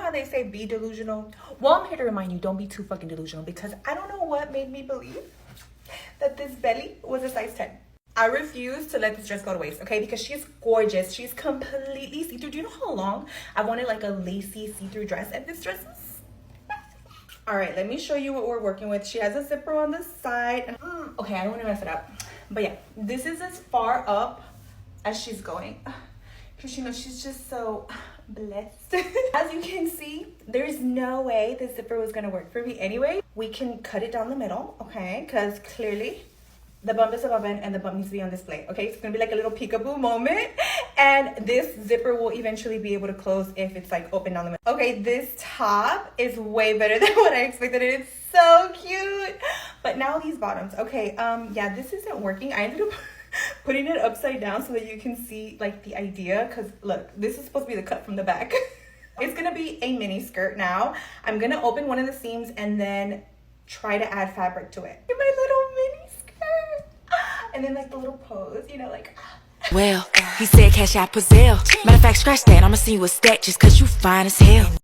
how they say be delusional? Well, I'm here to remind you, don't be too fucking delusional, because I don't know what made me believe that this belly was a size 10. I refuse to let this dress go to waste, okay? Because she's gorgeous. She's completely see-through. Do you know how long I wanted like a lacy see-through dress? And this dress is... All right, let me show you what we're working with. She has a zipper on the side. Okay, I don't want to mess it up. But yeah, this is as far up as she's going. Because, you know, she's just so blessed. As you can see, there's no way the zipper was going to work for me anyway. We can cut it down the middle, okay? Because clearly the bump is a bump and the bump needs to be on display, okay? It's going to be like a little peekaboo moment. And this zipper will eventually be able to close if it's like open down the middle. Okay, this top is way better than what I expected. It's so cute. But now these bottoms. Okay, yeah, this isn't working. I ended up putting it upside down so that you can see like the idea, because look, this is supposed to be the cut from the back. It's gonna be a mini skirt now. I'm gonna open one of the seams and then try to add fabric to it. My little mini skirt. And then like the little pose, you know, like well, he said cash out Pazelle. Matter of fact, scratch that, I'ma see you a stack just cause you fine as hell.